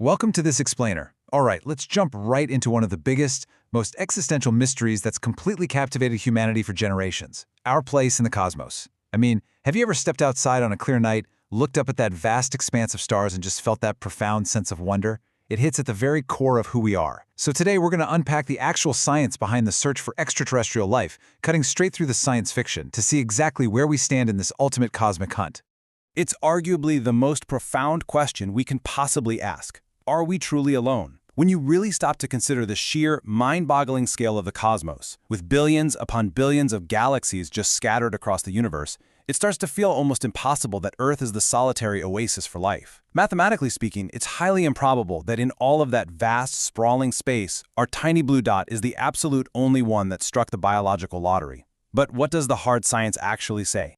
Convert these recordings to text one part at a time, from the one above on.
Welcome to this explainer. All right, let's jump right into one of the biggest, most existential mysteries that's completely captivated humanity for generations: our place in the cosmos. I mean, have you ever stepped outside on a clear night, looked up at that vast expanse of stars and just felt that profound sense of wonder? It hits at the very core of who we are. So today we're going to unpack the actual science behind the search for extraterrestrial life, cutting straight through the science fiction to see exactly where we stand in this ultimate cosmic hunt. It's arguably the most profound question we can possibly ask. Are we truly alone? When you really stop to consider the sheer, mind-boggling scale of the cosmos, with billions upon billions of galaxies just scattered across the universe, it starts to feel almost impossible that Earth is the solitary oasis for life. Mathematically speaking, it's highly improbable that in all of that vast, sprawling space, our tiny blue dot is the absolute only one that struck the biological lottery. But what does the hard science actually say?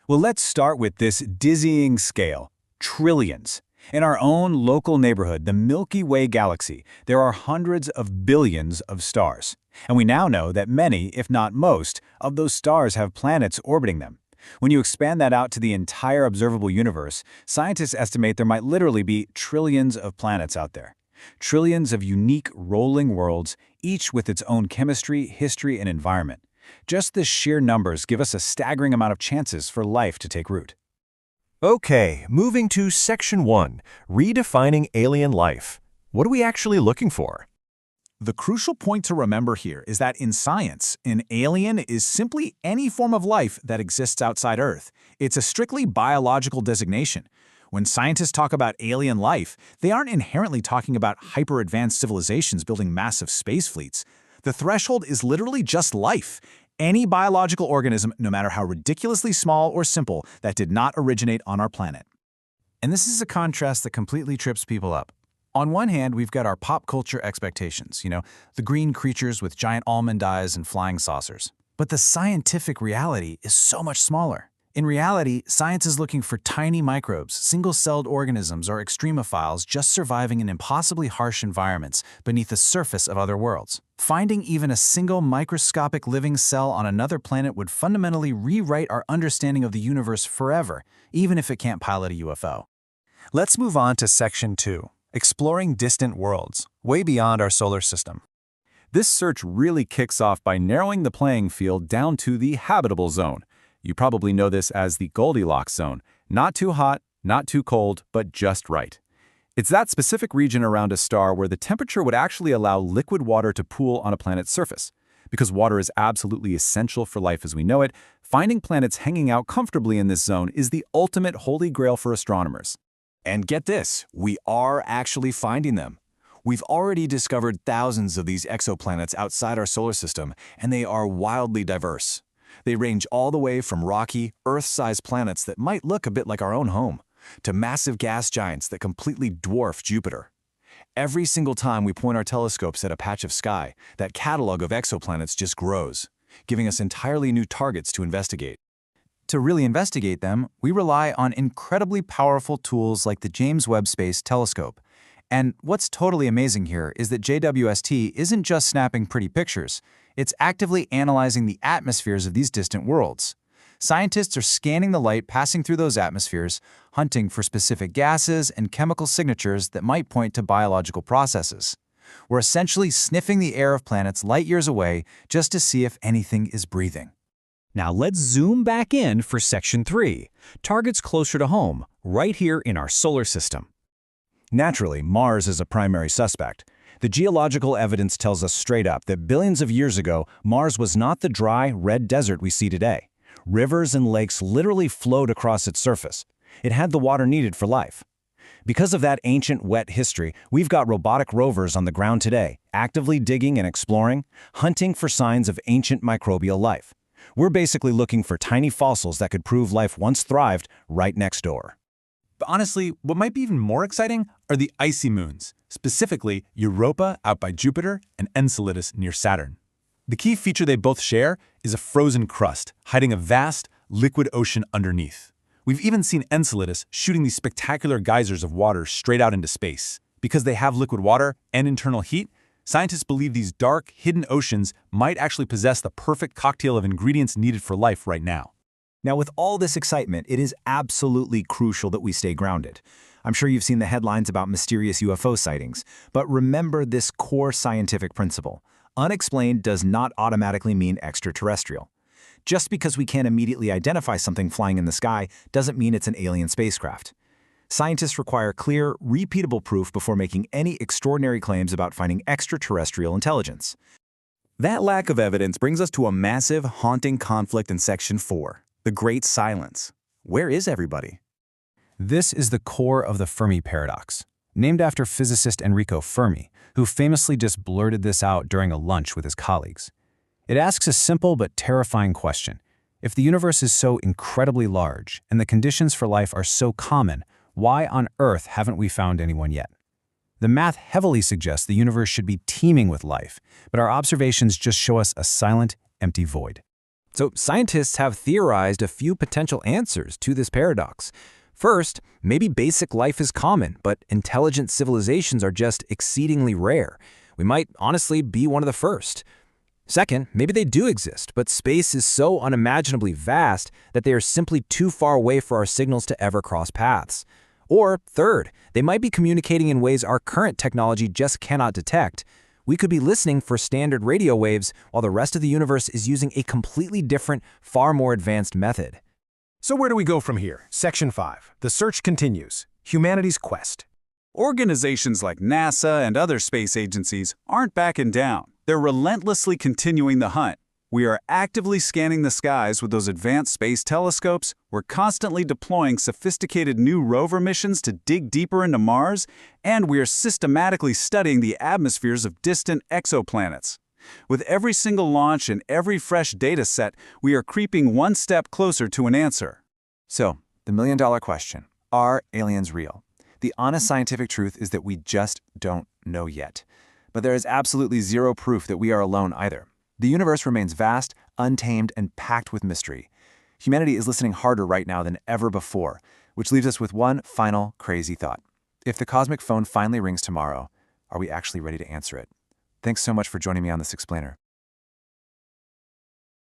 Well, let's start with this dizzying scale: trillions. In our own local neighborhood, the Milky Way galaxy, there are hundreds of billions of stars. And we now know that many, if not most, of those stars have planets orbiting them. When you expand that out to the entire observable universe, scientists estimate there might literally be trillions of planets out there. Trillions of unique rolling worlds, each with its own chemistry, history, and environment. Just the sheer numbers give us a staggering amount of chances for life to take root. Okay, moving to Section 1, Redefining Alien Life. What are we actually looking for? The crucial point to remember here is that in science, an alien is simply any form of life that exists outside Earth. It's a strictly biological designation. When scientists talk about alien life, they aren't inherently talking about hyper-advanced civilizations building massive space fleets. The threshold is literally just life. Any biological organism, no matter how ridiculously small or simple, that did not originate on our planet. And this is a contrast that completely trips people up. On one hand, we've got our pop culture expectations, the green creatures with giant almond eyes and flying saucers. But the scientific reality is so much smaller. In reality, science is looking for tiny microbes, single-celled organisms, or extremophiles just surviving in impossibly harsh environments beneath the surface of other worlds. Finding even a single microscopic living cell on another planet would fundamentally rewrite our understanding of the universe forever, even if it can't pilot a UFO. Let's move on to Section 2, Exploring Distant Worlds, way beyond our solar system. This search really kicks off by narrowing the playing field down to the habitable zone. You probably know this as the Goldilocks zone. Not too hot, not too cold, but just right. It's that specific region around a star where the temperature would actually allow liquid water to pool on a planet's surface. Because water is absolutely essential for life as we know it, finding planets hanging out comfortably in this zone is the ultimate holy grail for astronomers. And get this, we are actually finding them. We've already discovered thousands of these exoplanets outside our solar system, and they are wildly diverse. They range all the way from rocky, Earth-sized planets that might look a bit like our own home, to massive gas giants that completely dwarf Jupiter. Every single time we point our telescopes at a patch of sky, that catalog of exoplanets just grows, giving us entirely new targets to investigate. To really investigate them, we rely on incredibly powerful tools like the James Webb Space Telescope. And what's totally amazing here is that JWST isn't just snapping pretty pictures. It's actively analyzing the atmospheres of these distant worlds. Scientists are scanning the light passing through those atmospheres, hunting for specific gases and chemical signatures that might point to biological processes. We're essentially sniffing the air of planets light years away just to see if anything is breathing. Now let's zoom back in for Section 3, targets closer to home, right here in our solar system. Naturally, Mars is a primary suspect. The geological evidence tells us straight up that billions of years ago, Mars was not the dry, red desert we see today. Rivers and lakes literally flowed across its surface. It had the water needed for life. Because of that ancient, wet history, we've got robotic rovers on the ground today, actively digging and exploring, hunting for signs of ancient microbial life. We're basically looking for tiny fossils that could prove life once thrived right next door. But honestly, what might be even more exciting are the icy moons, specifically Europa out by Jupiter and Enceladus near Saturn. The key feature they both share is a frozen crust, hiding a vast, liquid ocean underneath. We've even seen Enceladus shooting these spectacular geysers of water straight out into space. Because they have liquid water and internal heat, scientists believe these dark, hidden oceans might actually possess the perfect cocktail of ingredients needed for life right now. Now, with all this excitement, it is absolutely crucial that we stay grounded. I'm sure you've seen the headlines about mysterious UFO sightings, but remember this core scientific principle. Unexplained does not automatically mean extraterrestrial. Just because we can't immediately identify something flying in the sky doesn't mean it's an alien spacecraft. Scientists require clear, repeatable proof before making any extraordinary claims about finding extraterrestrial intelligence. That lack of evidence brings us to a massive, haunting conflict in Section 4, the Great Silence. Where is everybody? This is the core of the Fermi Paradox, named after physicist Enrico Fermi, who famously just blurted this out during a lunch with his colleagues. It asks a simple but terrifying question. If the universe is so incredibly large and the conditions for life are so common, why on earth haven't we found anyone yet? The math heavily suggests the universe should be teeming with life, but our observations just show us a silent, empty void. So scientists have theorized a few potential answers to this paradox. First, maybe basic life is common, but intelligent civilizations are just exceedingly rare. We might honestly be one of the first. Second, maybe they do exist, but space is so unimaginably vast that they are simply too far away for our signals to ever cross paths. Or third, they might be communicating in ways our current technology just cannot detect. We could be listening for standard radio waves while the rest of the universe is using a completely different, far more advanced method. So where do we go from here? Section 5. The search continues. Humanity's quest. Organizations like NASA and other space agencies aren't backing down. They're relentlessly continuing the hunt. We are actively scanning the skies with those advanced space telescopes. We're constantly deploying sophisticated new rover missions to dig deeper into Mars, and we are systematically studying the atmospheres of distant exoplanets. With every single launch and every fresh data set, we are creeping one step closer to an answer. So, the million-dollar question, are aliens real? The honest scientific truth is that we just don't know yet. But there is absolutely zero proof that we are alone either. The universe remains vast, untamed, and packed with mystery. Humanity is listening harder right now than ever before, which leaves us with one final crazy thought. If the cosmic phone finally rings tomorrow, are we actually ready to answer it? Thanks so much for joining me on this explainer.